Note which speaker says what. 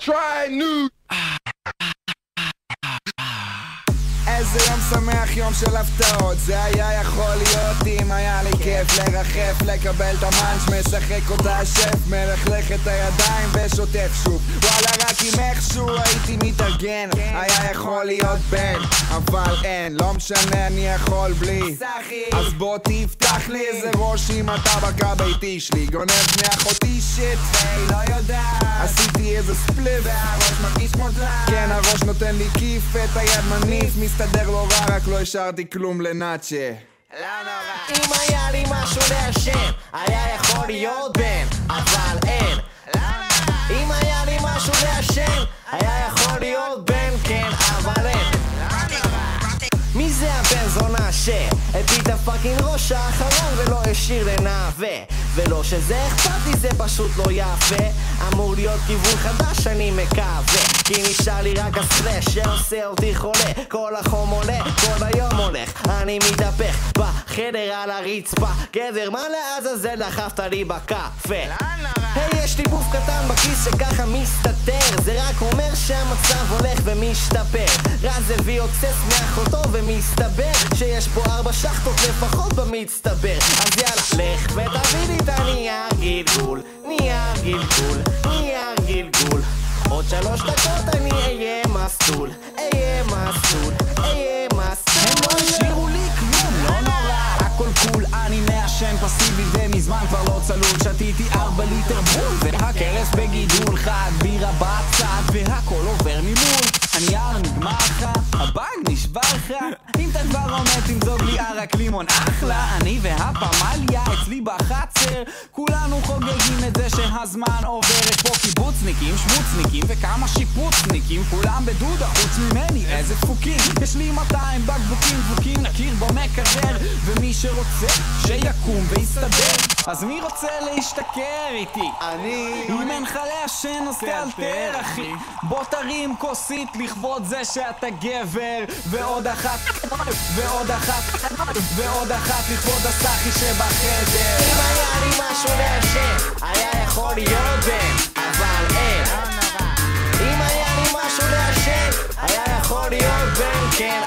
Speaker 1: Try new.
Speaker 2: איזה יום שמח, יום של הפתעות. זה היה יכול להיות אם היה לי כיף לרחף, לקבל את המאנץ', משחק אותה השף, מלכלך את הידיים ושוטף שוב. וואלה, רק אם איכשהו הייתי מתארגן, היה יכול להיות בן, אבל אין, לא משנה, אני יכול בלי. אז בוא תפתח לי איזה ראש אם אתה בקע ביתי שלי, גונב מאחותי שיט והיא לא יודעת. עשיתי איזה ספליט והראש מרגיש כמו דלק, כן, הראש נותן לי כיף, את היד מניף, מסתדר לא רע, רק לא השארתי כלום לנאצ'ה.
Speaker 3: לא נורא. אם היה לי משהו להשם, היה יכול להיות בן, אבל אין. לא נורא. אם היה לי משהו להשם, היה יכול להיות בן, כן, אבל אין. לא נורא. מי זה הבן זונה שהביא את הפאקינג ראש האחרון ולא השאיר לנעווה? ולא שזה אכפת לי, זה פשוט לא יפה. אמור להיות כיוון חדש, אני מקווה, כי נשאר לי רק הסלש שעושה אותי חולה. כל החום עולה, כל היום הולך, אני מתהפך בחדר על הרצפה. גבר, מה לעזאזל דחפת לי בקפה? היי, יש לי בוף קטן בכיס שככה מסתתר, זה רק אומר שהמצב הולך ומשתפר. רז הביא אוקסס מאחותו ומסתבר שיש פה 4 שחטות לפחות במצטבר. אז יאללה, לך ותביא לי את הנייר גלגול, נייר גלגול, נייר גלגול. עוד 3 דקות אני אהיה מסלול, אהיה מסלול, אהיה מסלול.
Speaker 4: הם לא השאירו לי כלום, לא נורא, הכל קול, אני מעשן פסיבי ומזמן כבר לא צלול. שתיתי 4 ליטר בול והכרס בגידול, חד בירה בצד והכל עובר ממול. הנייר נגמר לך, הבאג נשבר לך, אם אתה כבר עומד תמזוג לי ערק לימון אחלה. אני והפמליה אצלי בחצר, כולנו חוגגים את זה שהזמן עובר. יש פה קיבוצניקים, שמוצניקים וכמה שיפוצניקים, כולם בדודה חוץ ממני, איזה דפוקים. יש לי 200 בקבוקים דבוקים, נכיר במקרר, ומי שרוצה שיקום ויסתדר. אז מי רוצה להשתכר איתי?
Speaker 3: אני.
Speaker 4: אם אין לך לעשן אז תאלתר אחי, בוא תרים כוסית לכבוד זה שאתה גבר. ועוד אחת, ועוד אחת, ועוד אחת לכבוד הסחי שבחדר.
Speaker 3: אם היה לי משהו להשם, היה יכול להיות בן, אבל אין. אם היה לי משהו להשם, היה יכול להיות בן, כן,